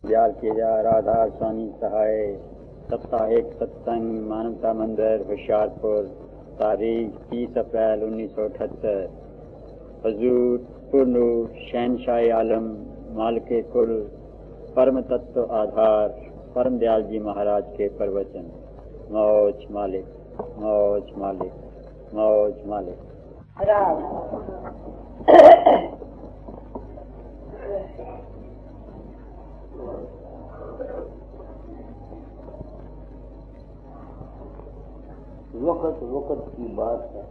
بیال کیا جا رادھا سوامی سہائے سپتاہک ستسنگ مانوتا مندر ہوشیارپور تاریخ 30 اپریل 1978 حضور پورنور شہنشاہ عالم مالک کل پرم تتو آدھار پرم دیال جی مہاراج کے پروچن موج مالک موج مالک موج مالک وقت وقت کی بات ہے.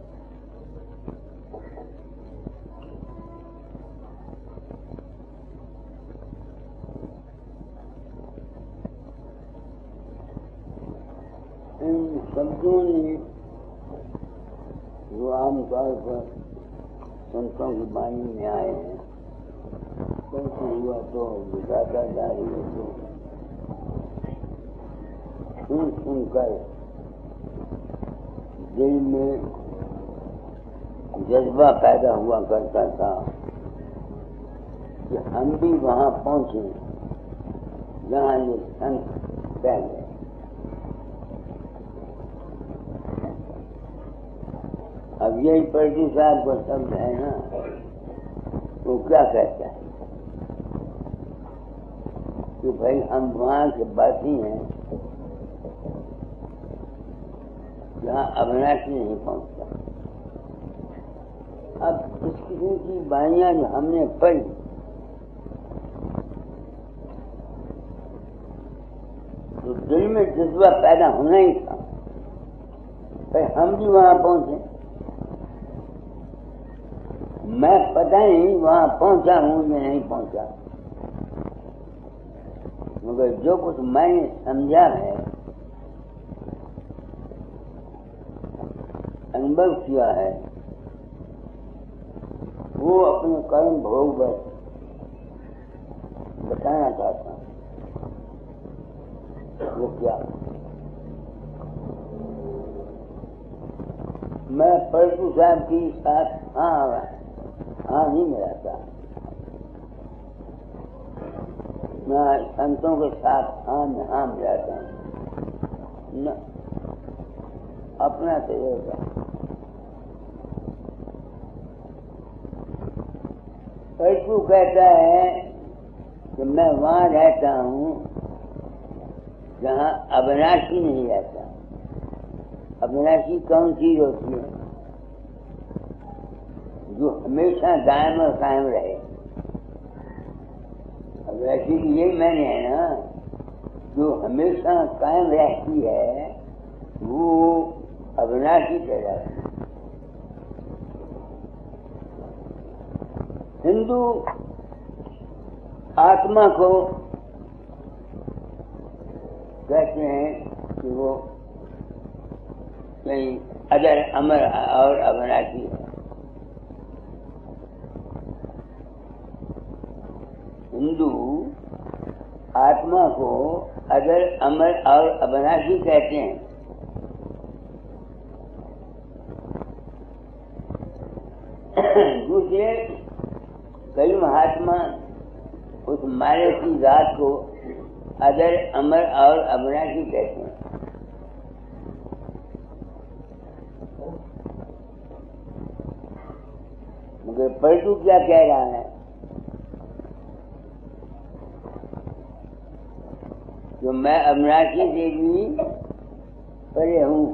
ان شبدوں نے جو عام طور پر سنتوں کی بانی میں آئے ہیں کیسے ہوا تو بتاتا جا رہی ہے تو سن کر دل میں جذبہ پیدا ہوا کرتا تھا کہ ہم بھی وہاں پہنچیں جہاں یہ سنت پہلے. اب یہی پردو صاحب کا شبد ہے نا, وہ کیا کہتا ہے کہ بھائی ہم وہاں کے باسی ہیں جہاں ابناشی نہیں پہنچتا. اب اس قسم کی بانیاں جو ہم نے پڑھی تو دل میں جذبہ پیدا ہونا ہی تھا کہ ہم بھی وہاں پہنچے. میں پتہ نہیں وہاں پہنچا ہوں یا نہیں پہنچا, مگر جو کچھ میں نے سمجھا ہے انبھو کیا ہے وہ اپنے کرم بھوگ پر بتانا چاہتا ہوں. وہ کیا, میں پردو صاحب کی ساتھ ہاں نہیں ملاتا, میں سنتوں کے ساتھ ہاں ملاتا ہوں نہ اپنا تجربہ. پردو کہتا ہے کہ میں وہاں رہتا ہوں جہاں ابناشی نہیں رہتا. ابناشی کون چیز ہوتی ہے؟ جو ہمیشہ دائم اور قائم رہے. ابناشی کی یہی معنی ہے نا, جو ہمیشہ قائم رہتی ہے وہ ابناشی کہلاتی ہے. ہندو آتما کو کہتے ہیں کہ وہ کہیں اجر امر اور ابناشی ہے. ہندو آتما کو اجر امر اور ابناشی کہتے ہیں. دوسرے کئی مہاتما اس مارے کی ذات کو اجر امر اور ابناشی کہتے ہیں. مگر پردو کیا کہہ رہا ہے کہ میں ابناشی سے بھی پرے ہوں.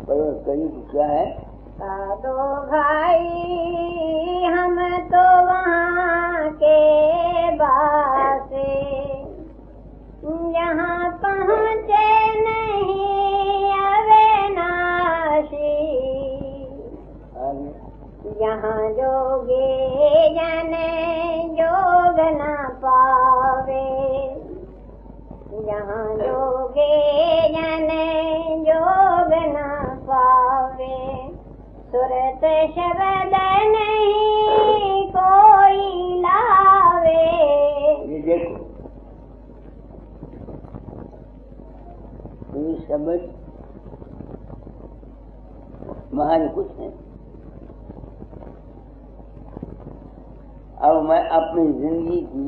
پرور قریب کیا ہے؟ دو بھائی ہم تو وہاں کے باسے یہاں پہنچے نہیں اویناشی. یہاں جوگے جانے جوگ نہ پاوے, یہاں جوگے جانے جوگ نہ پاوے. صورت شبد نہیں کوئی لاوے. یہ دیکھو یہ شبد مہان کچھ ہے. اب میں اپنی زندگی کی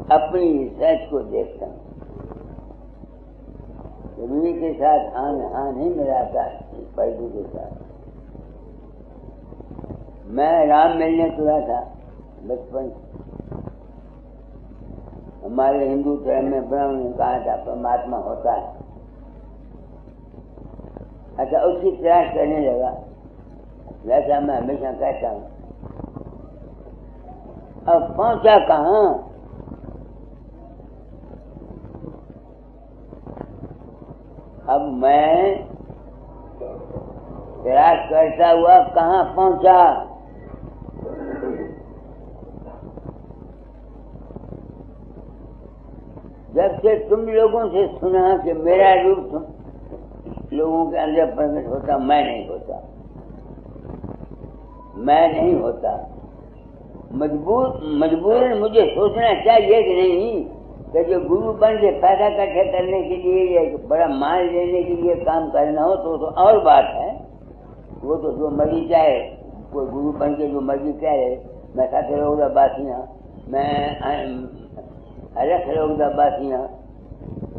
اپنی ریسرچ کو دیکھتا ہوں. زمین کے ساتھ ہاں نہیں ملاتا پردو کے ساتھ. میں رام ملنے تلا تھا بچپن. ہمارے ہندو دھرم میں برہم نے کہا تھا پرماتما ہوتا ہے. اچھا اس کی تلاش کرنے لگا، جیسا میں ہمیشہ کہتا ہوں. اب پہنچا کہاں؟ اب میں تلاش کرتا ہوا کہاں پہنچا؟ جب سے تم لوگوں سے سنا کہ میرا روپ لوگوں کے اندر پرکٹ ہوتا، میں نہیں ہوتا. مجبوراً مجھے سوچنا چاہیے کہ نہیں کہ جو گرو بن کے پیسہ اکٹھے کرنے کے لیے یا بڑا مال لینے کے لیے کام کرنا ہو تو اور بات ہے. وہ تو جو مرضی چاہے، کوئی گرو بن کے جو مرضی کہے میں ساتھ رہوں باسیاں، میں الگ رہوں باسیاں.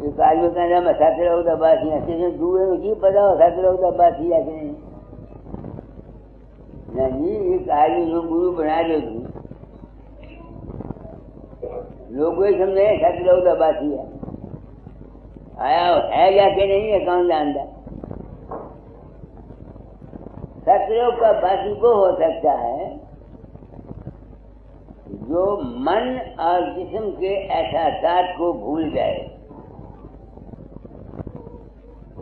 ایک آدمی کہنا میں ساتھ رہوں باسیاں، کسی دوسرے میں کی پتا ہو ساتھ رہوں باسی یا کہ نہیں. نہیں، ایک آدمی جو گرو بنا دے گی لوگ یہ سمجھے ساتھ رہوں باسی ہے. آیا ہے یا کہ نہیں ہے کون جانتا. ستروں کا باسی وہ ہو سکتا ہے جو من اور جسم کے احساسات کو بھول جائے.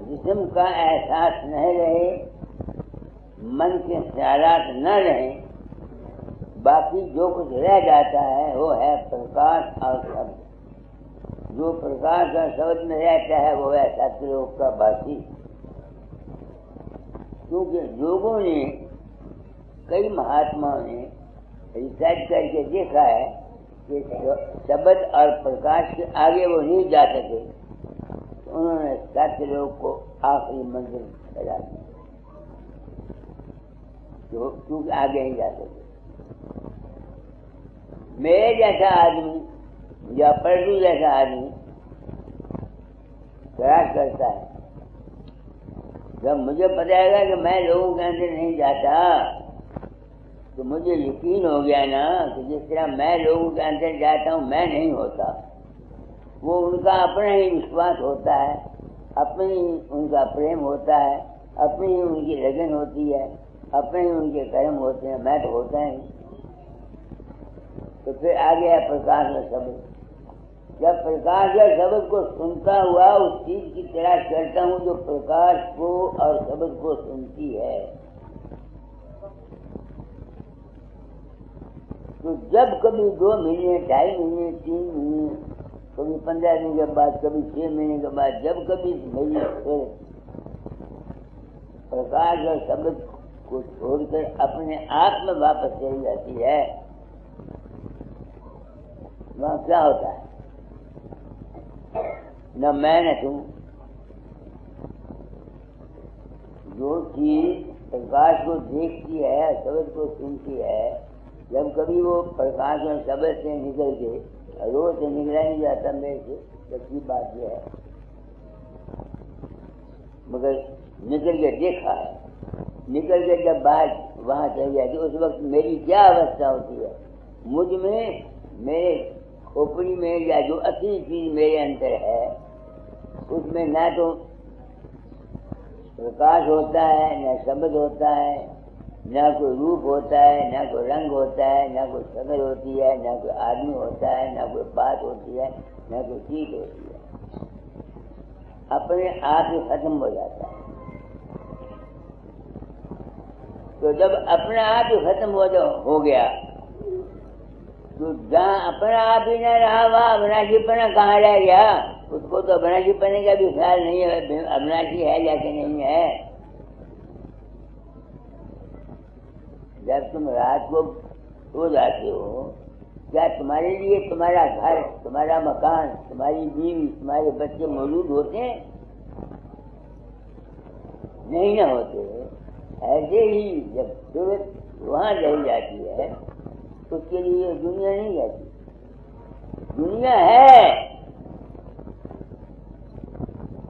جسم کا احساس نہیں رہے، من کے خیالات نہ رہیں، باقی جو کچھ رہ جاتا ہے وہ ہے پرکاش اور شبد. جو پرکاش اور شبد میں رہتا ہے وہ ہے ستروں کا باسی. کیونکہ لوگوں نے، کئی مہاتماؤں نے ریسرچ کر کے دیکھا ہے کہ شبد اور پرکاش کے آگے وہ نہیں جا سکے، تو انہوں نے ستروں کو آخری منزل بنا دیا کیونکہ آگے نہیں جا سکے. میرے جیسا آدمی یا پردو جیسا آدمی تلاش کرتا ہے. جب مجھے بتائے گا کہ میں لوگوں کے اندر نہیں جاتا تو مجھے یقین ہو گیا نا کہ جس طرح میں لوگوں کے اندر جاتا ہوں میں نہیں ہوتا. وہ ان کا اپنا ہی وشواس ہوتا ہے، اپنی ان کا پریم ہوتا ہے، اپنی ہی ان کی لگن ہوتی ہے، اپنے ہی ان کے کرم ہوتے ہیں. میں تو ہوتا ہی. تو پھر آ گیا پرکاش اور شبد. جب پرکاش اور شبد کو سنتا ہوا اس چیز کی تلاش کرتا ہوں جو پرکاش کو اور شبد کو سنتی ہے. تو جب کبھی 2 مہینے، 2.5 مہینے، 3 مہینے، کبھی 15 دن کے بعد، کبھی 6 مہینے کے بعد، جب کبھی میری پھر پرکاش اور شبد کو چھوڑ کر اپنے آپ میں واپس چلی جاتی ہے، وہاں کیا ہوتا ہے؟ نہ میں نہ تم. جو چیز پرکاش کو دیکھتی ہے، شبد کو سنتی ہے، جب کبھی وہ پرکاش اور شبد سے نکل کے، روز سے نکلا نہیں جاتا میرے سے، سچی بات یہ ہے، مگر نکل کے دیکھا ہے. نکل کے جب بات وہاں چل جاتی اس وقت میری کیا اوستھا ہوتی ہے؟ مجھ میں، میرے کھوپڑی میں، یا جو اصلی چیز میرے اندر ہے اس میں نہ تو پرکاش ہوتا ہے، نہ شبد ہوتا ہے، نہ کوئی روپ ہوتا ہے، نہ کوئی رنگ ہوتا ہے، نہ کوئی شکل ہوتی ہے، نہ کوئی آدمی ہوتا ہے، نہ کوئی بات ہوتی ہے، نہ کوئی چیز ہوتی ہے. اپنے آپ ہی ختم ہو جاتا ہے. تو جب اپنا آپ ہی ختم ہو گیا تو جہاں اپنا آپ ہی نہ رہا وہاں ابناشی پنا کہاں رہ گیا؟ اس کو تو ابناشی پنے کا بھی خیال نہیں ہے، ابناشی ہے یا کہ نہیں ہے. جب تم رات کو سو جاتے ہو، کیا تمہارے لیے تمہارا گھر، تمہارا مکان، تمہاری بیوی، تمہارے بچے موجود ہوتے ہیں؟ نہیں نہ ہوتے. ایسے ہی جب صورت وہاں رہ جاتی ہے اس کے لیے دنیا نہیں جاتی. دنیا ہے،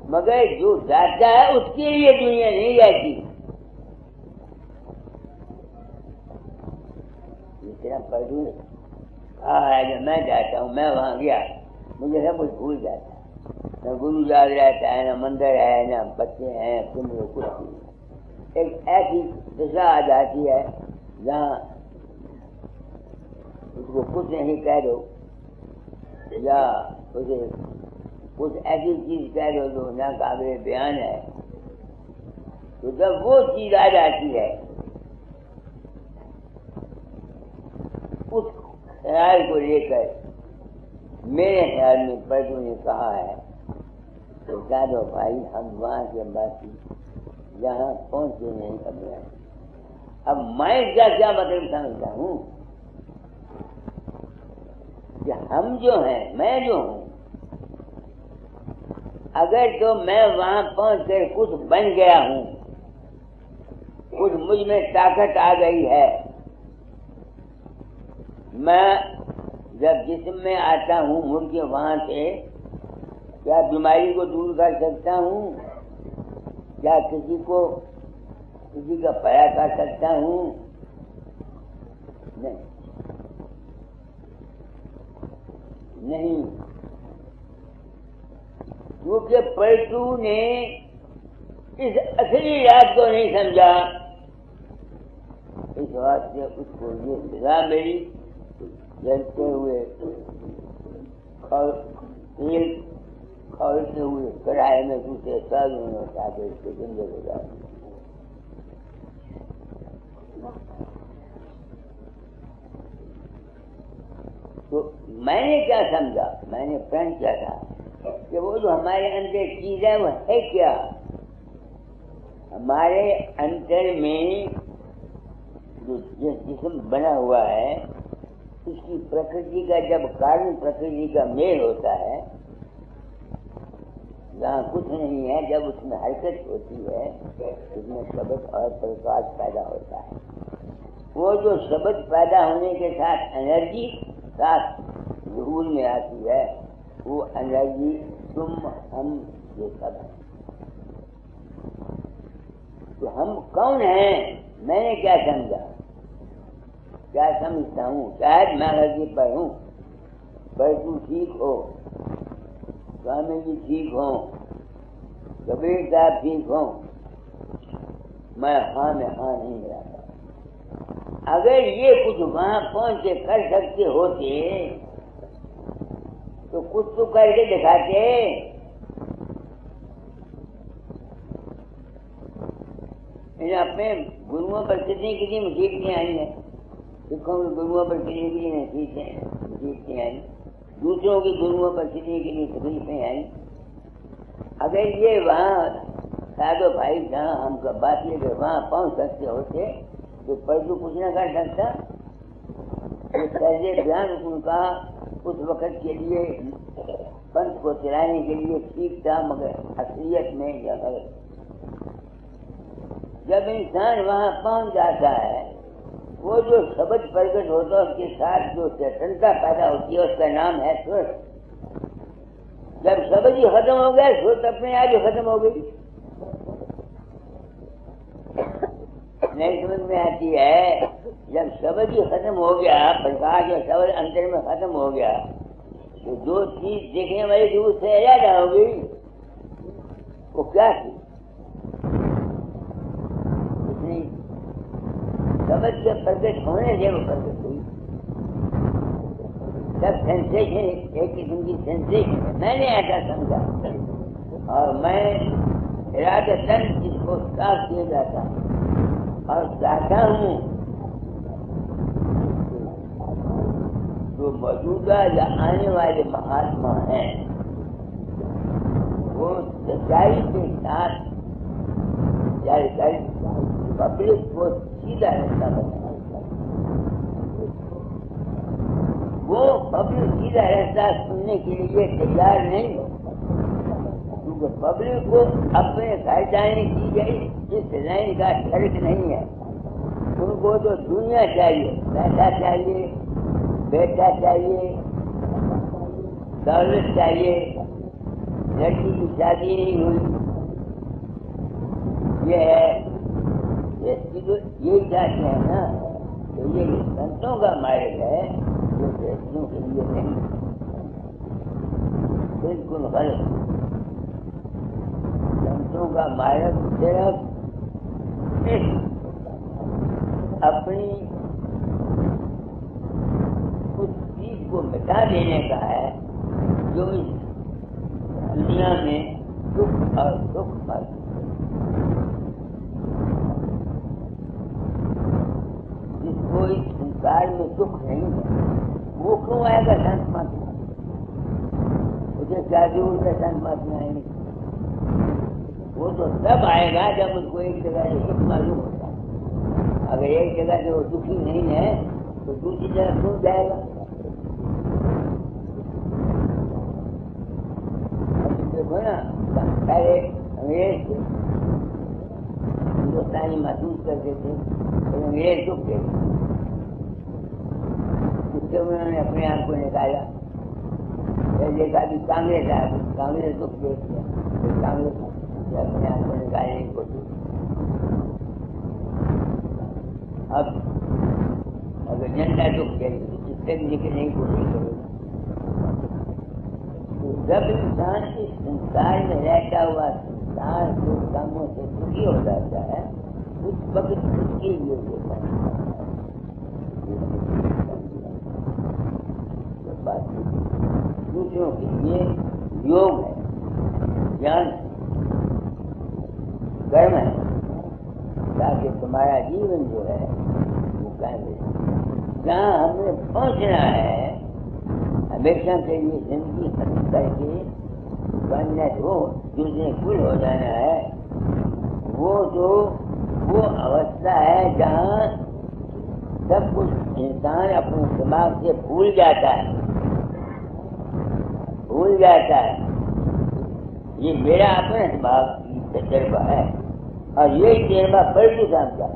مگر جو جاتا ہے اس کے لیے دنیا نہیں جاتی. اس طرح پڑھوں ہے میں جاتا ہوں، میں وہاں گیا، مجھے سب کچھ بھول جاتا ہے، نہ گرو یاد رہتا ہے، نہ مندر ہے، نہ بچے ہیں، تم لوگ کچھ نہیں. ایک ایسی دشا آ جاتی ہے جہاں اس کو کچھ نہیں کہہ دو، یا اسے کچھ ایسی چیز کہہ دو جو نہ قابل بیان ہے. تو جب وہ چیز آ جاتی ہے اس خیال کو لے کر میرے خیال میں پردو نے کہا ہے کہ دادو بھائی ہم وہاں کے باقی یہاں پہنچے نہیں کرنے. اب میں کیا مطلب سمجھتا ہوں کہ ہم جو ہیں، میں جو ہوں، اگر تو میں وہاں پہنچ کر کچھ بن گیا ہوں، کچھ مجھ میں طاقت آ گئی ہے، میں جب جسم میں آتا ہوں مڑ کے وہاں سے کیا بیماری کو دور کر سکتا ہوں؟ کیا کسی کا پیا کر سکتا ہوں؟ نہیں. کیونکہ پلٹو نے اس اصلی رات کو نہیں سمجھا، اس واسطے اس کو یہ سزا ملی. جلتے ہوئے کھولتے ہوئے کڑھائی میں دوسرے سال انہوں نے اس کے زندے گزار. تو میں نے کیا سمجھا، میں نے فرینڈ کیا تھا کہ وہ جو ہمارے اندر چیز ہے وہ ہے کیا. ہمارے اندر میں جو جسم بنا ہوا ہے اس کی پرکرتی کا جب کارن پرکرتی کا میل ہوتا ہے، جہاں کچھ نہیں ہے، جب اس میں حرکت ہوتی ہے اس میں شبد اور پرکاش پیدا ہوتا ہے. وہ جو شبد پیدا ہونے کے ساتھ انرجی ساتھ ظہور میں آتی ہے، وہ انرجی تم ہم یہ سب ہے. تو ہم کون ہیں؟ میں نے کیا سمجھا، کیا سمجھتا ہوں، شاید میں غلطی پر ہوں، پر تو ٹھیک ہو، سوامی جی ٹھیک ہوں، کبیر صاحب ٹھیک ہوں، میں ہاں نہیں رہتا. اگر یہ کچھ وہاں پہنچ کے کر سکتے ہوتے تو کچھ تو کر کے دکھاتے. اپنے گروؤں پر کتنی مصیبتیں آئی ہیں، سکھوں کے گروؤں پر کتنی مصیبتیں آئی، دوسروں کے گروؤں پر کتنی تکلیفیں آئیں. اگر یہ وہاں سادو بھائی جہاں ہم کا بات لے کر وہاں پہنچ سکتے ہوتے تو پردو کچھ نہ کر سکتا. بیان ان کا اس وقت کے لیے پنتھ کو چلانے کے لیے ٹھیک تھا، مگر اصلیت میں یا غلط. جب انسان وہاں پہنچ جاتا ہے وہ جو شبد پرگٹ ہوتا ہے اس کے ساتھ جو چیتنتا پیدا ہوتی ہے اس کا نام ہے سر. جب شبد ہی ختم ہو گیا سوچ اپنے آپ ہی ختم ہو گئی. نہیں سمجھ میں آتی ہے. جب شبد ہی ختم ہو گیا، پرکاش اور شبد اندر میں ختم ہو گیا تو جو چیز دیکھنے والی تھی اس سے زیادہ ہو گئی. وہ کیا تھی؟ شبد کے پرگٹ ہونے سے وہ پرگٹ ہوئی. سب سینسیشن ایک قسم کی سینسیشن ہے. میں نے ایسا سمجھا اور میں ارادتاً اس کو صاف کیا جاتا اور چاہتا ہوں جو موجودہ یا آنے والے مہاتما ہیں وہ سچائی کے ساتھ چل کر پبلک کو سیدھا راستہ بتانا. وہ پبلک سیدھا راستہ سننے کے لیے تیار نہیں، کیونکہ پبلک کو اپنے گھر جانے کی گئی اس لائن کا فرق نہیں ہے. ان کو تو دنیا چاہیے، پیسہ چاہیے، بیٹا چاہیے، دولت چاہیے، لڑکی کی شادی نہیں ہوئی، یہ ہے یہی چاہتے ہیں نا، تو یہ سنتوں کا مارگ ہے جو فیصلوں کے لیے نہیں، بالکل غلط۔ سنتوں کا مارگ صرف اپنی اس چیز کو مٹا دینے کا ہے جو اس دنیا میں سکھ اور دکھ پاتی ہے۔ جس کو اس سنسار میں سکھ نہیں ہے وہ کیوں آئے گا سنت مت میں؟ مجھے کیا ضرورت ہے سنت مت میں آئے گی؟ وہ تو تب آئے گا جب اس کو ایک جگہ سے سکھ معلوم ہوتا ہے۔ اگر ایک جگہ سے وہ دکھی نہیں ہے تو دوسری جگہ کیوں جائے گا؟ دیکھو نا، پہلے انگریز تھے، ہندوستانی محسوس کرتے تھے، تو انگریز دکھ گئے، اس سے انہوں نے اپنے آپ کو نکالا۔ دیکھا کہ کانگریس آ گئی، کانگریس دکھ گئی، کانگریس اپنے آپ کو نکالنے کی کوشش۔ اب اگر جنتا دکھ جائے گی تو اس سے بھی نکلنے کی کوشش کرے گا۔ تو جب انسان اس سنسار میں رہتا ہوا سنسار کے کاموں سے دکھی ہو جاتا ہے، اس وقت اس کے لیے دوسروں کے لیے یوگ ہے، جان کرم ہے، تاکہ تمہارا جیون جو ہے وہ قائم رہے۔ جہاں ہم نے پہنچنا ہے ہمیشہ کے لیے زندگی ختم کر کے بنت ہو دوسرے کل ہو جانا ہے، وہ اوستھا ہے جہاں سب کچھ انسان اپنے دماغ سے بھول جاتا ہے، یہ میرا اپنا دماغ کی تجربہ ہے، اور یہ تجربہ پلٹو صاحب کا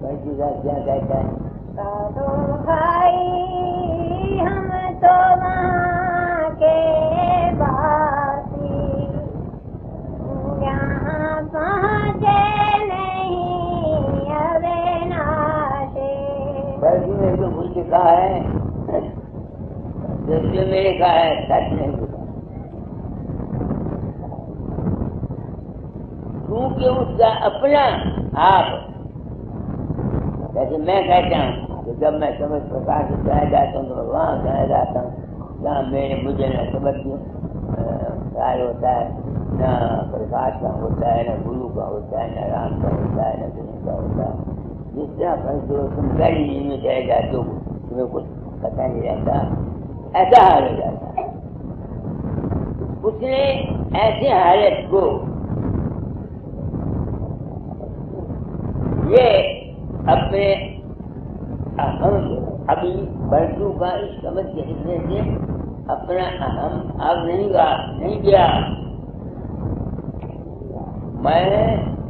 پلٹو صاحب کیا کہتا ہے؟ سادو بھائی ہم تو وہاں کے باسی، یہاں پہنچے نہیں اویناشی۔ پلٹو نے تو مجھ سے کہا ہے، جیسے میرے کہا ہے سچ نہیں کہا، کیونکہ اس کا اپنا آپ، جیسے میں کہتا ہوں کہ جب میں سمجھ پرکاش سے چلا جاتا ہوں تو میں وہاں چلا جاتا ہوں جہاں مجھے نہ سمجھ خیال ہوتا ہے، نہ پرکاش کا ہوتا ہے، نہ گرو کا ہوتا ہے، نہ رام کا ہوتا ہے، نہ کسی کا ہوتا ہے۔ جس طرح تم گاڑی میں چلے جاتے ہو تمہیں کچھ پتہ نہیں رہتا، ایسا حال ہو جاتا ہے۔ اس نے ایسے حالت کو یہ اپنے اہم ابھی بلٹو کا اس سمجھ کے حصے سے اپنا اہم اب نہیں گیا۔ میں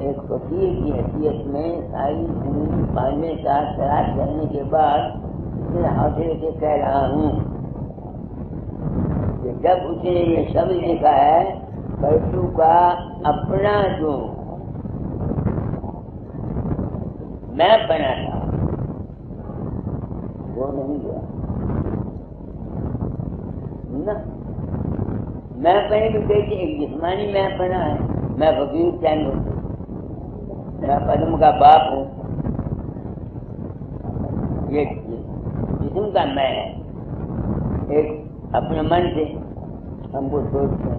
ایک فقیر کی حیثیت میں ساری زندگی پالنے کا تلاش کرنے کے بعد اپنے حوصلے سے کہہ رہا ہوں کہ جب اسے یہ سمجھ لکھا ہے بلٹو کا اپنا جو میں بنا تھا وہ نہیں گیا نا۔ میں بنے بھی کہتے ایک جسمانی میں بنا ہے، میں فقیر چاند ہوں، میں پدم کا باپ ہوں، یہ جسم کا میں ہے۔ ایک اپنے من سے ہم کو سوچتے ہیں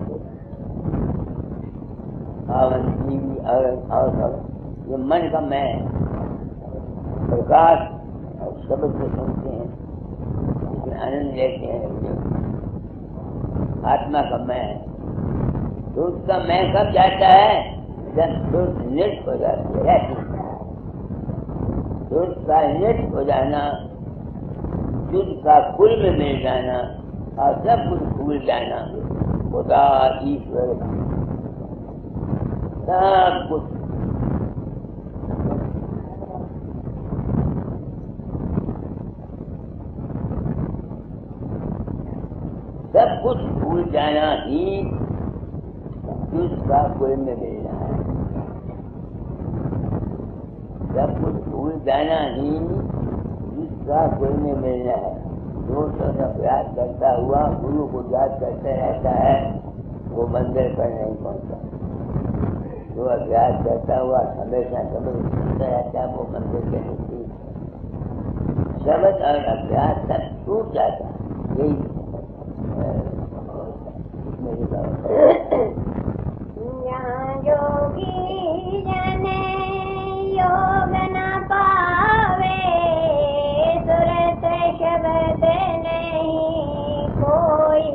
اور یہ من کا میں ہے، پرکاش اور شبد کو سنتے ہیں، اس میں آنند لیتے ہیں، آتما کا میں ہے۔ تو اس کا میں کب جاتا ہے؟ جب دودھ نٹ ہو جاتی ہے، دودھ کا نٹ ہو جانا، دودھ کا کل میں مل جانا اور سب کچھ بھول جانا، خدا ایشور سب کچھ کچھ بھول جانا ہی جس کا کوئی میں ملنا ہے، سب کچھ بھول جانا ہی جس کا کوئی میں ملنا ہے۔ جو شخص ابیاس کرتا ہوا گرو کو یاد کرتا رہتا ہے وہ منزل پر نہیں پہنچتا، جو ابیاس کرتا ہوا ہمیشہ سبق سنتا رہتا ہے وہ منزل کے نزدیک شبد اور ابیاس سب ٹوٹ جاتا ہے۔ یہی یہاں جوگی جنے یوگ نہ پاوے، صورت شبد نہیں کوئی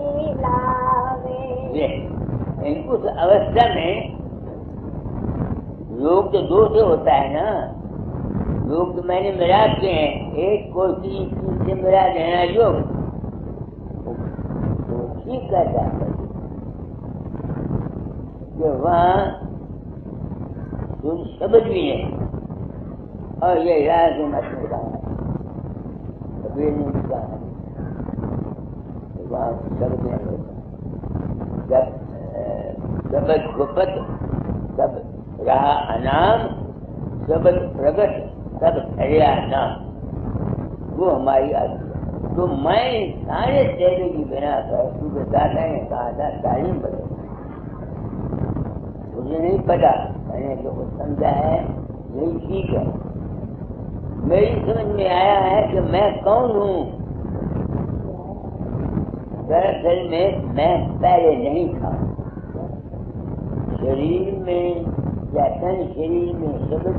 لاوے۔ اس اوستھا میں یوگ تو دو سے ہوتا ہے نا، یوگ تو میں نے ملا کے ہیں، ایک کوئی چیز سے ملا دینا یوگ تو ٹھیک کہتا ہے کہ وہاں شبد بھی نہیں اور یہ راز مت کہا کبھی نہیں کہا وہاں شبد نہیں ہوتا۔ جب شبد گپت سب رہا انام، شبد پرگٹ سب ٹھہریا نام، وہ ہماری آتی ہے۔ تو میں سارے تیرے کی بنا پر کیونکہ دادا نے کہا تھا تعلیم بدل، مجھے نہیں پتا، میں نے جو کچھ سمجھا ہے یہی ٹھیک ہے۔ میری سمجھ میں آیا ہے کہ میں کون ہوں۔ دراصل میں پہلے نہیں تھا، شریر میں یا تن شریر میں شبد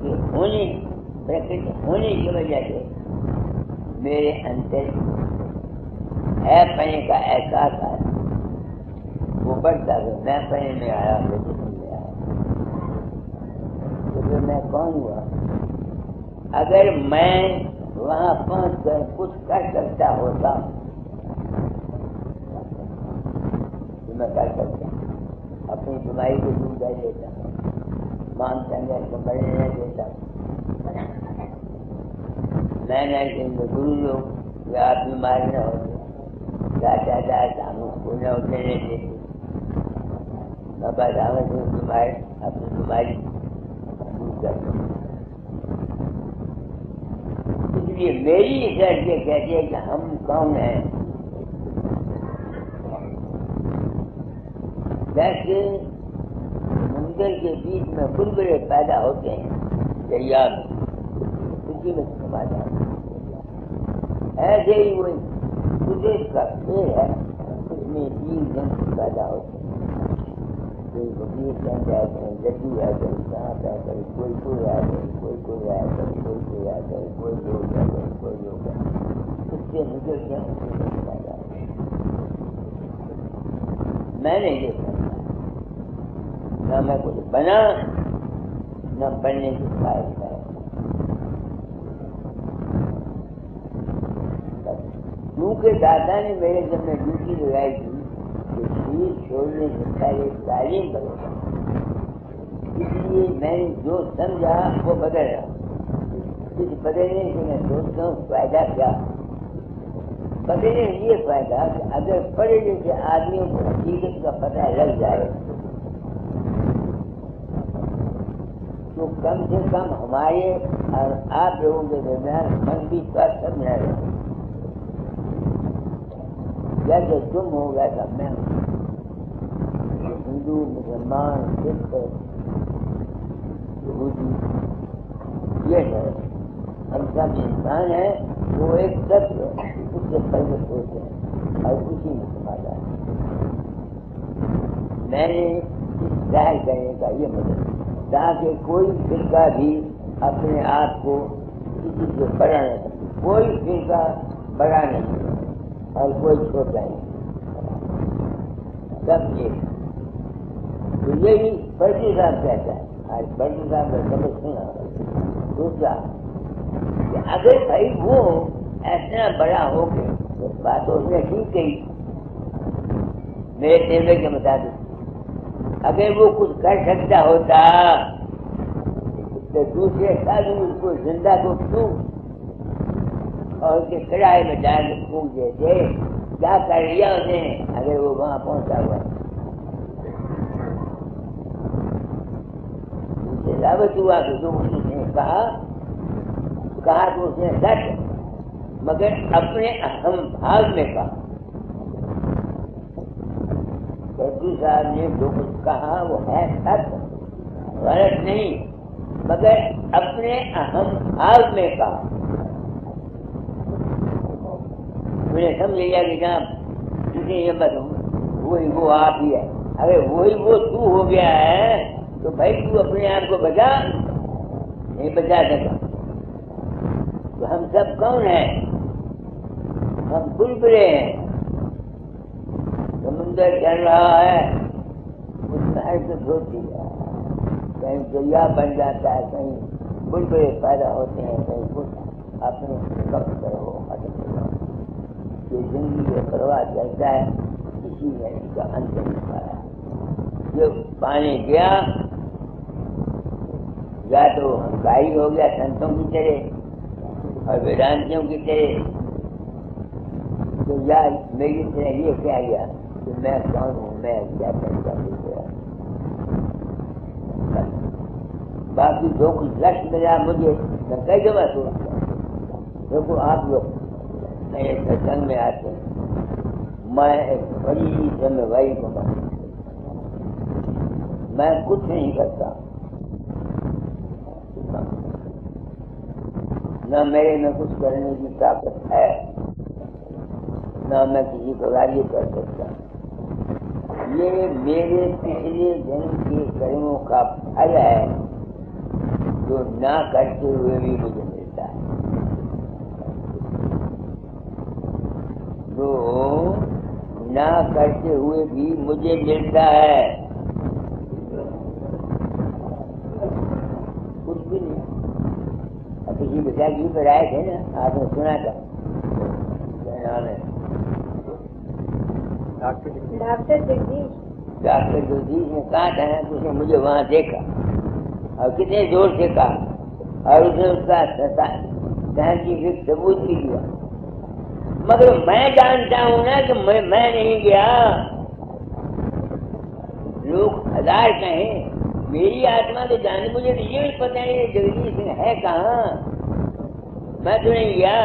کے ہونے پرکٹ ہونے کی وجہ سے میرے اندر ہے پنے کا احساس آیا، وہ بڑھتا کہ میں پنے میں آیا پھر جسم میں آیا، تو پھر میں کون ہوا؟ اگر میں وہاں پہنچ کر کچھ کر سکتا ہوتا تو میں کر سکتا، اپنی بیماری کو دور کر دیتا، مان سنگت کو مرنے نہ دیتا۔ میں نے گرو لوگ یا آپ بیمار نہ ہوتے، چاچا چاچا ہم اس کو نہ ہوتے نہیں دیتے، بابا دعوت بیمار اپنی بیماری دور کر دیں۔ اس لیے میری سر یہ کہتی ہے کہ ہم کون ہیں۔ جیسے منظر کے بیچ میں بلبلے پیدا ہوتے ہیں دریا میں، اسی میں سما جاتے ہیں، ایسے ہی وہی قدرت کا کھیل ہے، اس میں تین جنس پیدا ہوتے ہیں، کوئی وکیل بن جاتے ہیں، جدو آ گئی، کہاں پہ گئی، کوئی آ گئی، کوئی آ گئی، کوئی آ گئی، کوئی لوگ آ گئی، کوئی لوگ آ گئی، اس سے نکل کے پیدا ہوتے ہیں۔ میں نے یہ سمجھا نہ میں کچھ بنا نہ بننے کی خواہش ہے، کیونکہ دادا نے میرے جب میں ڈیوٹی لگائی تھی کہ شیر چھوڑنے سے پہلے تعلیم کرو گا، اس لیے میں نے جو سمجھا وہ بدل رہا۔ اس بدلنے سے میں سوچتا ہوں فائدہ کیا؟ بدلنے یہ فائدہ کہ اگر پڑھے لکھے آدمیوں کو حقیقت کا پتہ لگ جائے تو کم سے کم ہمارے اور آپ لوگوں کے درمیان منفی کا سب نہ رہے۔ جیسے تم ہو ویسا میں ہوں، ہندو مسلمان سکھ یہودی یہ ہے، ہم سب انسان ہیں، وہ ایک تتو ہے، اس سے پہلے سوچتے ہیں اور اسی میں سما جاتا ہے۔ میں نے اس ظاہر کرنے کا یہ مطلب تاکہ کوئی فرقہ بھی اپنے آپ کو کسی سے بڑا نہ سکے، کوئی فرقہ بڑا نہیں اور کوئی چھوٹا نہیں، سب ایک۔ تو یہی بردی صاحب کہتا ہے، آج بردی صاحب کا سبق سنا دوسرا کہ اگر بھائی وہ ایسا بڑا ہو کے بات اس نے ٹھیک کہی میرے تیرے کے مطابق، اگر وہ کچھ کر سکتا ہوتا تو دوسرے ساتھی اس کو زندہ کو کیوں اور اس کے کڑاہے میں ڈال کے پھونک دیتے کیا کر لیا اس نے اگر وہ وہاں پہنچا ہوا؟ اس سے ثابت ہوا کہ جو اس نے کہا تو اس نے سچ، مگر اپنے اہم بھاگ میں کہا۔ بدو صاحب نے جو کچھ کہا وہ ہے سچ، غلط نہیں، مگر اپنے اہم بھاگ میں کہا۔ میں نے سمجھ لیا کہ جناب تجھے یہ بتاؤں وہی وہ آپ ہی ہے، اگر وہی وہ تو ہو گیا ہے تو بھائی تو اپنے آپ کو بچا نہیں بچا سکا۔ تو ہم سب کون ہیں؟ ہم بلبلے ہیں، سمندر چل رہا ہے اس میں حرکت ہوتی ہے، کہیں دریا بن جاتا ہے، کہیں بلبلے پیدا ہوتے ہیں، کہیں کچھ اپنے وقت پر وہ ختم ہو جاتا ہے۔ یہ زندگی کا پرواہ چلتا ہے، اسی میں اس کا انتم ہوتا ہے۔ جو پانی گیا یا تو ہنکائی ہو گیا سنتوں کی طرح اور ویدانتیوں کی طرح، تو یا میری طرح یہ کہہ گیا کہ میں کون ہوں، میں کیا کرتا ہوں۔ باقی جو کچھ لکش ملا مجھے میں کئی دفعہ سوچتا ہوں، دیکھو آپ لوگ میرے ستسنگ میں آتے ہیں، میں ایک بڑی ذمہ داری کو میں کچھ نہیں کرتا، نہ میرے میں کچھ کرنے کی طاقت ہے، نہ میں کسی کو راضی کر سکتا۔ یہ میرے پچھلے جنم کے کرموں کا پھل ہے جو نہ کرتے ہوئے بھی مجھے ملتا ہے، جو نہ کرتے ہوئے بھی مجھے ملتا ہے، کچھ بھی نہیں۔ اب کسی بچہ کی پر آئے تھے نا، آپ نے سنا تھا کیا نام ہے؟ ڈاکٹر جگدیش نے کہا تھا نا کہ اس نے مجھے وہاں دیکھا اور کتنے زور سے کہا، اور اس نے اس کا سائنٹیفک ثبوت بھی دیا، مگر میں جانتا ہوں نا کہ میں نہیں گیا۔ لوگ ہزار کہیں، میری آتما تو جانے، مجھے تو یہ بھی پتہ نہیں جگدیش سنگھ ہے کہاں، میں تو نہیں گیا۔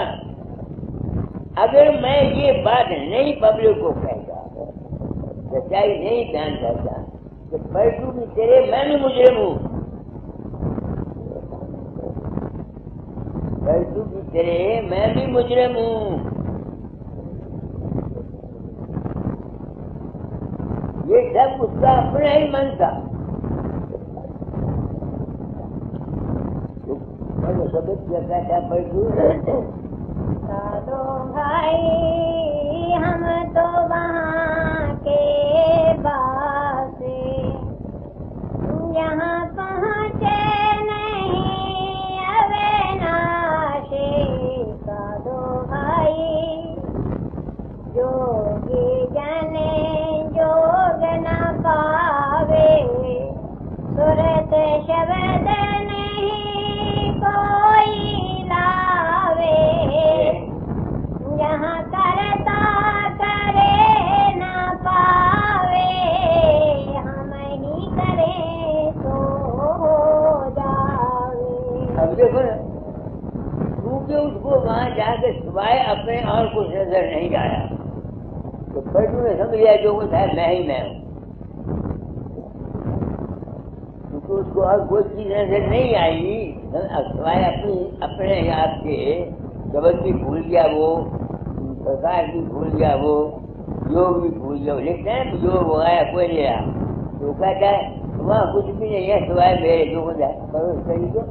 اگر میں یہ بات نہیں پبلک کو کہتا، سچائی نہیں بیان کرتا کہ پرسو بھی تیرے میں بھی مجرم ہوں، پرسو بھی تیرے میں بھی مجرم ہوں، یہ سب اس کا اپنا ہی من تھا۔ سبق کرتا تھا پرسو دو بھائی ہم تو وہاں کے باس یہاں پہنچے نہیں اویناشی کا دو بھائی جوگی جانے جوگ نہ پاوے صورت شبد نہیں کوئی لاوے یہاں کرتا کرے نہ پاوے ہم ہی کریں تو ہو جاوے۔ اب دیکھو نا، کیونکہ اس کو وہاں جا کے سوائے اپنے اور کچھ نظر نہیں آیا، تو پرسو نے سمجھ لیا جو کچھ ہے میں ہی میں ہوں، کیونکہ اس کو اور کوئی چیز نظر نہیں آئی سوائے اپنے آپ کے۔ شبد بھی بھول گیا وہ، پرکاش بھی بھول گیا وہ، یوگ بھی بھول گیا وہ، لکھتے ہیں یوگ ہو گیا کوئی نہیں رہا، تو کہتا ہے وہاں کچھ بھی نہیں ہے سوائے میرے جو ہو جائے کرو اس طریقے۔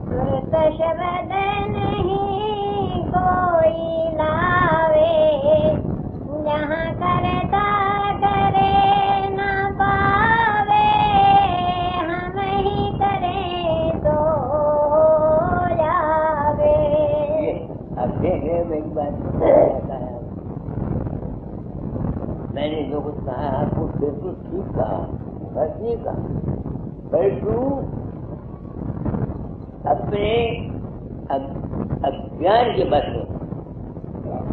صورت شبد نہیں کوئی لاوے یہاں کرتا کرے نہ پاوے ہم ہی کریں تو ہو جاوے۔ اب دیکھ رہے میری بات میں نے جو کچھ کہا آپ کو بالکل ٹھیک کہا، بس نہیں کہا، پرسو اپنے اجان کے بس میں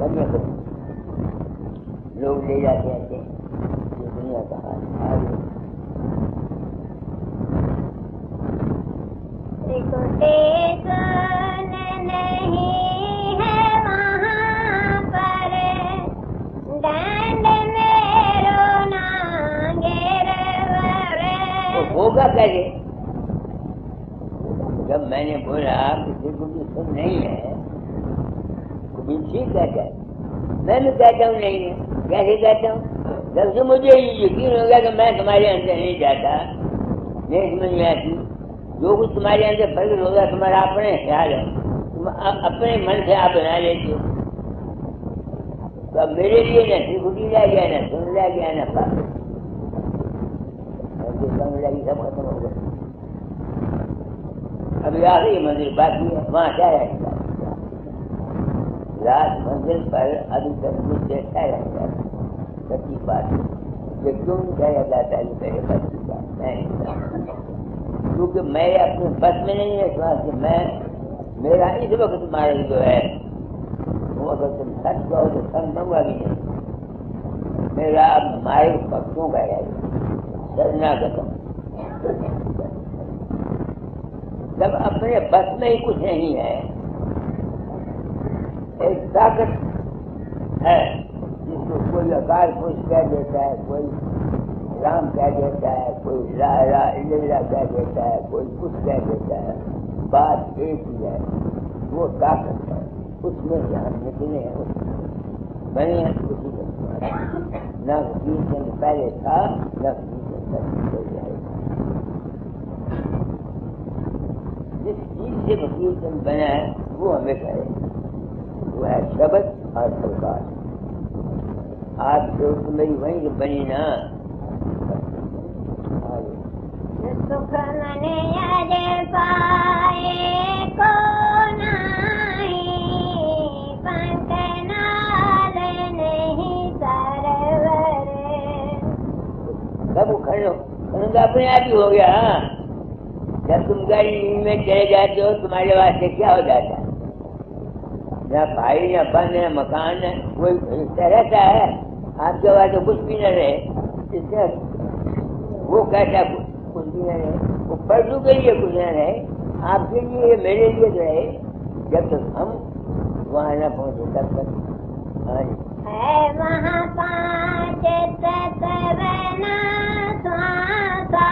بنیا کریں لوگ لے جاتے ہیں یہ دنیا کا حال آگے نہیں ہے وہاں پر ڈانڈ میں رونا گر ہوگا کیسے؟ جب میں نے بولا کسی کو بھی سن نہیں ہے کبھی ٹھیک کہتا ہے میں بھی کہتا ہوں نہیں ہے کیسے کہتا ہوں جب سے مجھے یقین ہو گیا کہ میں تمہارے اندر نہیں جاتا نہیں سمجھ میں آتی جو کچھ تمہارے اندر فضل ہوگا تمہارا اپنے خیال ہے تم اپنے من سے آپ بنا لیتے ہو تو اب میرے لیے نہ سیکھوٹی رہ گیا نہ سن رہ گیا نہ پاس سب ختم ہو گیا ابھی آخری منزل باقی ہے وہاں کیا رہ گیا لاسٹ منزل پر ابھی تک کچھ دیکھتا رہتا ہے سچی بات یہ کیوں نہیں کہا جاتا ہے میرے بس کی بات میں کیونکہ میں اپنے بس میں نہیں ہے اس واسطے میں میرا اس وقت مارگ جو ہے وہ اگر تم سچ کہو تو سن منگوا بھی نہیں میرا اب مارگ پکوں کا رہ گیا سرنا ختم جب اپنے بس میں ہی کچھ نہیں ہے ایک طاقت ہے جس کو کوئی اکال پوش کہہ دیتا ہے کوئی رام کہہ دیتا ہے کوئی لا کہہ دیتا ہے کوئی کچھ کہہ دیتا ہے بات ایک ہی ہے وہ طاقت ہے اس میں سے ہم نکلے ہیں بنے ہیں کسی کا نہ وکیل چند پہلے تھا نہ وکیل چند ہو جائے جس چیز سے وکیل چند بنا ہے وہ ہمیں کرے وہ ہے شبد اور سرکار آپ سے میری وہیں بنی نا سکھ من یاد پائے کو نہیں پنک نال نہیں سرور سب کھڑے اپنے آپ ہی ہو گیا جب تم گاڑی میں چلے جاتے ہو تمہارے واسطے کیا ہو جاتا ہے نہ بھائی نہ بن نہ مکان ہے کوئی رشتہ رہتا ہے آپ کے واسطے کچھ بھی نہ رہے اس سے وہ کہتا کچھ بھی نہ رہے وہ پرسوں کے لیے کچھ نہ رہے آپ کے لیے میرے لیے جو رہے جب تک ہم وہاں نہ پہنچے تب تک ہے وہاں پانچ سترنا سواسا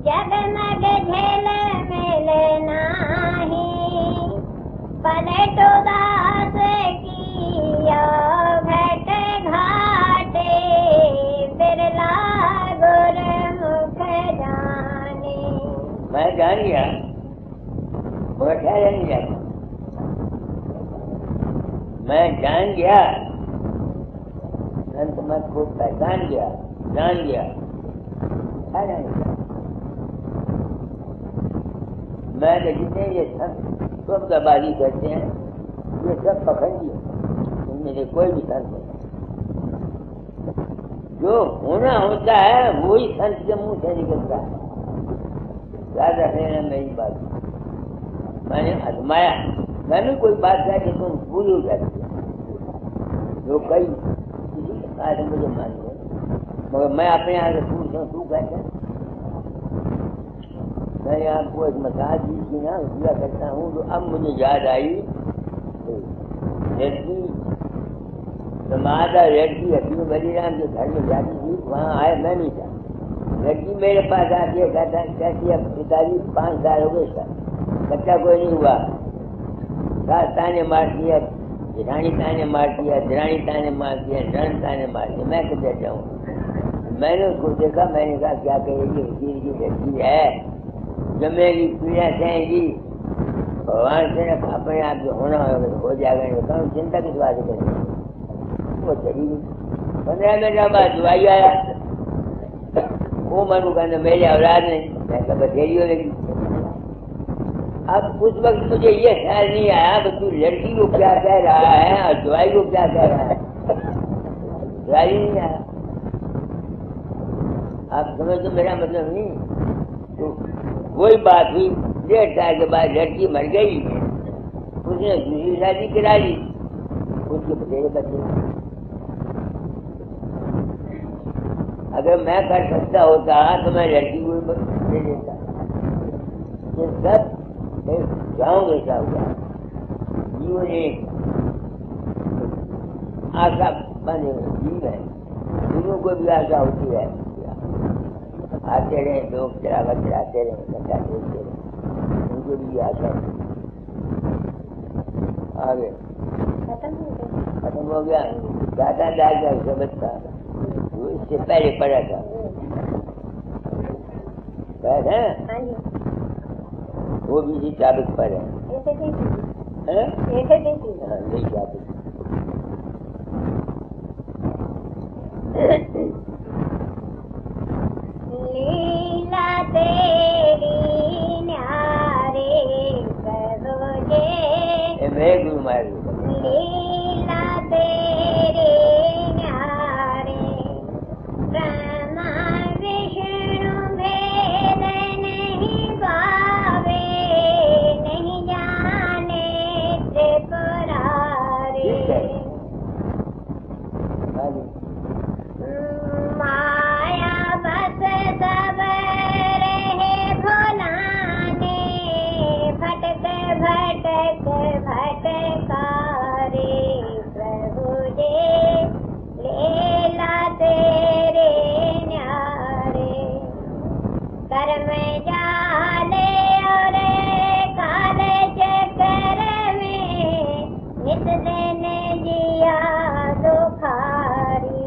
جگمگ جھیل ملنا ہی پلٹ اداس کیا گھٹ گھاٹے برلا گر مکھ جانے میں جان گیا وہ ٹھہرا نہیں جاتا میں جان گیا انت مت کو پہچان گیا جان گیا ٹھہرا نہیں جاتا میں نے جتنے یہ سب کا بازی کرتے ہیں یہ سب پکھنڈی ہیں ان میں سے کوئی بھی سنت نہیں جو ہونا ہوتا ہے وہی سنت کے منہ سے نکلتا ہے یاد رکھنے میں میری بات میں نے آزمایا میں بھی کوئی بات کہا کہ تم پوری ہو جاتی ہے جو کئی کسی کے ساتھ مجھے مان گئے مگر میں اپنے یہاں سے پوچھتا ہوں تو کہتے ہیں میں نے آپ کو ایک مثال دی تھی نا دیا کرتا ہوں تو اب مجھے یاد آئی لڑکی نمازہ لڑکی حکیم بلی رام کے گھر میں جاتی تھی وہاں آئے میں نہیں تھا لڑکی میرے پاس آتی ہے کہتا کہتی اب پتاجی 5 سال ہو گئے اس کا بچہ کوئی نہیں ہوا ساس تانے مارتی ہے جٹھانی تانے مارتی ہے درانی تانے مارتی ہے نند تانے مارتی ہے میں کہتے جاؤں میں نے اس کو دیکھا میں نے کہا کیا کہے گی وکیل کی لڑکی ہے جمے گی پیڑا سہیں گی بھگوان سے اپنے آپ جو ہونا ہوگا ہو جائے گا چنتا کس بات سے کریں وہ چلی گئی 15 منٹ بعد دعائی آیا وہ منو کہنا میرے اولاد نہیں میں کہا بتھیری ہو لگی اب اس وقت مجھے یہ خیال نہیں آیا کہ تو لڑکی کو کیا کہہ رہا ہے اور دعائی کو کیا کہہ رہا ہے دعائی نہیں آیا آپ سمجھ تو میرا مطلب نہیں تو وہی بات ہوئی 1.5 سال کے بعد لڑکی مر گئی اس نے دوسری شادی کرا لی خود کے بتیرے بچے. اگر میں کر سکتا ہوتا تو میں لڑکی کو دے دیتا. یہ سب جاؤں ایسا ہوا جیون ایک آشا بنے جیو ہے. دونوں کو بھی آشا ہوتی ہے. آتے رہے لوگ چراغا چلاتے رہے گھنٹہ دیکھتے رہے. ان کو بھی آشا آگے ختم ہو گیا. دادا دادا سبق تھا وہ اس سے پہلے پڑھا تھا. وہ بھی اسی ٹاپک پر ہے. یہی ٹاپک لیلا تیری نیارے سروجے میں گرو مار لیلا تیری نیارے برہما وشنو بھید نہیں پاوے نہیں جانے ترپرارے. مایا بس سب رہے بھولانے بھٹک بھٹک بھٹکارے پربھو جے لیلا تیرے نیارے. کرم جالے اور کال چکر میں نت دن جیا دکھاری.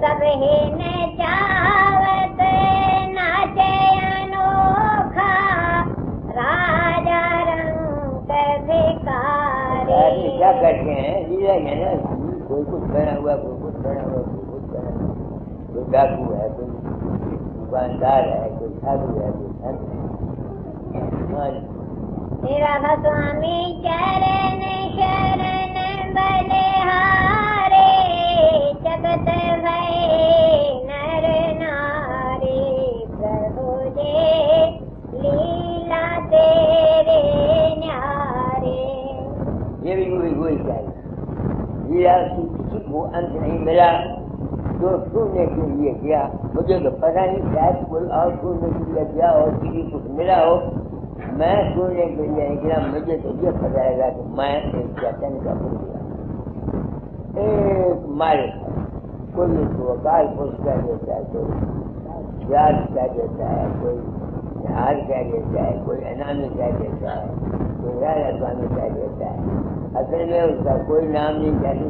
سب ہی نے چاوت ناچے انوکھا راجا رنگ بھکاری. کیا کرتے ہیں لیلا ہے نا. کوئی کچھ بنا ہوا کوئی کچھ بنا ہوا کوئی کچھ بنا ہوا. کوئی ڈاکو ہے کوئی دکاندار ہے کوئی سادھو ہے کوئی سنت ہے. رادھا سوامی چرن شرن بلہارے جگت بھائی نر ناری پربھو جے لیلا تیرے نیارے. یہ بھی وہی چاہیے. لیلا کسی کو انت نہیں ملا جو سننے کے لیے کیا. مجھے تو پتہ نہیں شاید کوئی اور سننے کے لیے کیا اور کسی کچھ ملا ہو. میں سننے کے لیے نکلا. مجھے تو یہ پتا لگا کہ میں ایک چٹن کا بن گیا. ایک مالک ہے. کوئی اس کو اکال پوش کہہ دیتا ہے کوئی پیاز کہہ دیتا ہے کوئی نہار کہہ دیتا ہے کوئی انامی کہہ دیتا ہے کوئی راجا سوامی کہہ دیتا ہے. اصل میں اس کا کوئی نام نہیں کہتی.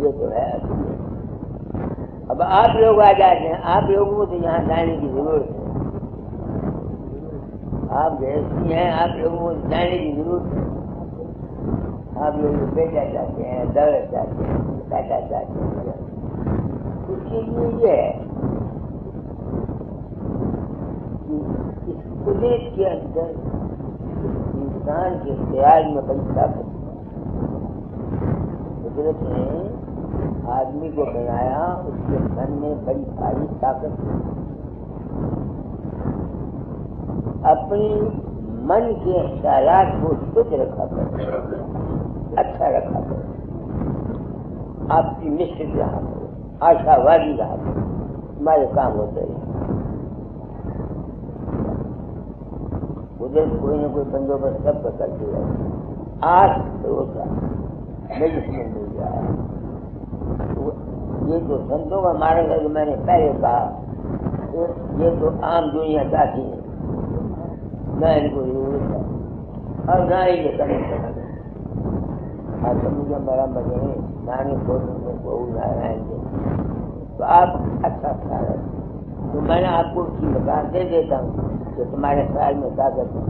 یہ تو ہے اصل. اب آپ لوگ آ جاتے ہیں. آپ لوگوں کو تو یہاں جانے کی ضرورت ہے. آپ گھرستی ہیں. آپ لوگوں کو جانے کی ضرورت ہے. آپ لوگ بیٹا چاہتے ہیں دولت چاہتے ہیں پیسہ چاہتے ہیں. اس کے لیے یہ ہے کہ اس قدرت کے اندر انسان کے خیال میں بڑی طاقت. قدرت نے آدمی کو بنایا. اس کے من میں بڑی ساری طاقت ہے. اپنی من کے خیالات کو شدھ رکھا کرو. اچھا رکھا کرو. آپ کی مشرق رہا کرو. آشا وادی رہا کرو. ہمارے کام ہوتے ہیں. ادھر کوئی نہ کوئی بندوبست سب کا کرتی ہے. آج بھروسہ میڈیسن مل گیا ہے. یہ تو سنتوں کا مارگ ہے. جو میں نے پہلے کہا یہ تو عام دنیا چاہتی ہے. نہ ان کو ضرورت ہے اور نہ ہی یہ کرنے سکتے. آج مجھے میرا مجھے نانی میں بہو نارائن دے تو آپ اچھا خیال رکھیں. تو میں نے آپ کو اس کی مکان دے دیتا ہوں کہ تمہارے خیال میں طاقت ہے.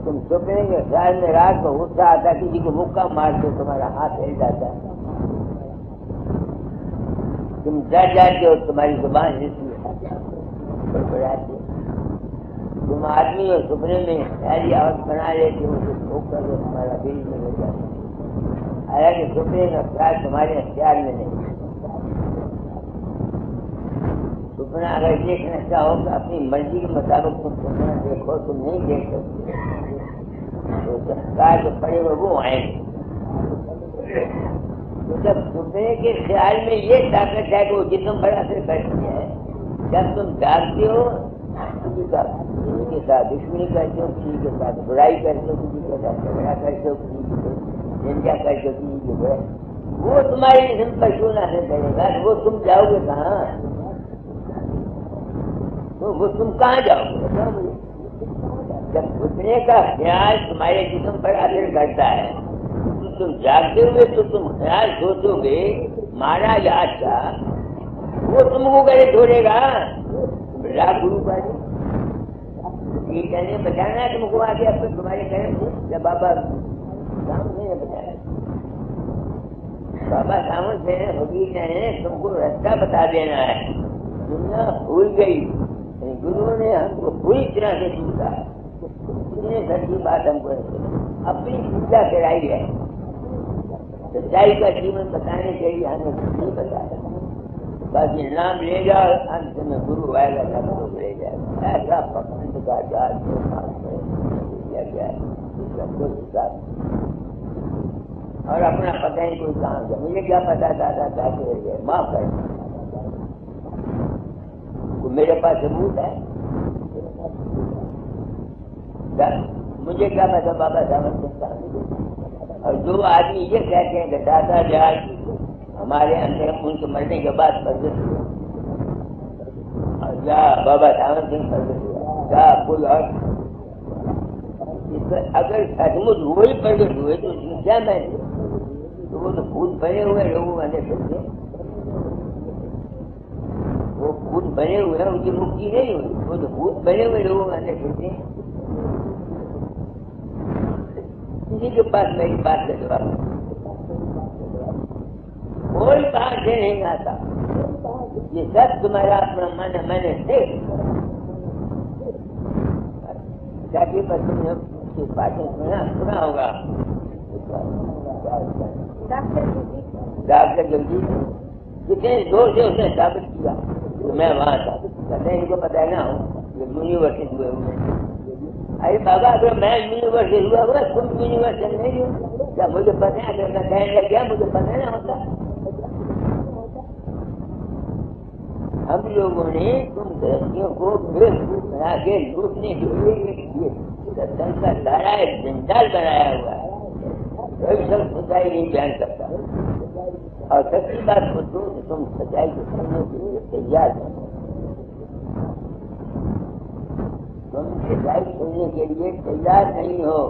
تم چھپنے کے خیال میں رات کو غصہ آتا کسی کو مکہ مار دو تمہارا ہاتھ ہل جاتا ہے. تم ڈر جاتے ہو تمہاری زبان بڑبڑاتی. تم آدمی اور سپنے میں خیالی آواز بنا لیتے ہو تو ٹھوک کر تمہارا دل میں ہو جاتا ہے. حالانکہ سپنے کا خیال تمہارے اختیار میں نہیں. سپنا اگر دیکھنا چاہو تو اپنی مرضی کے مطابق تم سپنا دیکھو. تم نہیں دیکھ سکتے. تو سنسکار جو پڑے ہوئے وہ آئیں گے. جب سپنے کے خیال میں یہ طاقت ہے کہ وہ جسم پر اثر کرتی ہے. جب تم جاگتے ہو کسی کے ساتھ دشمنی کرتے ہو, کسی کے ساتھ برائی کرتے ہو, کسی کے ساتھ جھگڑا کرتے ہو, کسی کے نندا کرتے ہو, کسی کے برا, وہ تمہارے جسم پر کیوں نہ کرے گا؟ وہ تم جاؤ گے کہاں؟ تو وہ تم کہاں جاؤ گے؟ جب سپنے کا خیال تمہارے جسم پر اثر کرتا ہے تو تم جاگتے ہوئے تو تم خیال سوچو گے مارا یا اچھا, وہ تم کو گلے چھوڑے گا. بڑا گرو کا یہ کہنے بچانا ہے تم کو آگے اپنے تمہارے کرم سے. جب بابا سامن سے بچایا, بابا سامن سے حقیق نے تم کو راستہ بتا دینا ہے. دنیا بھول گئی, گرو نے ہم کو پوری طرح سے پوچھا, اتنے سچی بات ہم کو اپنی پوجا کرائی ہے. سچائی کا جیون بتانے کے لیے ہمیں نہیں بتایا. باقی نام لے جا انت میں گرو آئے گا سب کو لے جائے گا. ایسا پکند کا جال کیا گیا ہے سب کو حساب, اور اپنا پتہ ہی کوئی کہاں گیا. مجھے کیا پتا تھا کہ معاف کر میرے پاس ثبوت ہے. مجھے کیا پتا بابا صاحب سے. اور جو آدمی یہ کہتے ہیں کہ دادا جان ہمارے اندر ان کے مرنے کے بعد پرگٹ ہوا, اور یا بابا صاحب سنگھ پرگٹ ہوا یا کوئی اور, اگر سچ مچ وہی پرگٹ ہوئے تو اس میں کیا میں تو وہ تو خود بنے ہوئے لوگوں کے اندر پھرتے, وہ خود بنے ہوئے ہیں, ان کی مکتی نہیں ہوئی, وہ تو خود بنے ہوئے لوگوں کے اندر پھرتے ہیں. کسی کے پاس میری بات کا جواب کوئی باہر سے نہیں آتا. یہ سب تمہارا اپنا من ہے, میں نے دیکھ جاگے پر تم نے اس کی باتیں سنا ہوگا. ڈاکٹر جگجیت کتنے زور سے اس نے ثابت کیا کہ میں وہاں تھا. کہتے ان کو پتہ نہ ہو کہ یونیورسٹی ہوئے ہوئے. ارے بابا اگر میں یونیورسٹی ہوا ہوا تم یونیورسٹی نہیں ہو کیا مجھے پتہ ہے؟ اگر میں کہنے لگ گیا مجھے پتہ نہ ہوتا. ہم لوگوں نے تم درستیوں کو بنا کے لوٹنے کے لیے ستسنگ کا سارا ایک جنجال بنایا ہوا ہے. کوئی شخص سچائی نہیں بیان کرتا, اور سچی بات کو تو تم سچائی کو سننے کے لیے تیار ہو. تم سچائی سننے کے لیے تیار نہیں ہو.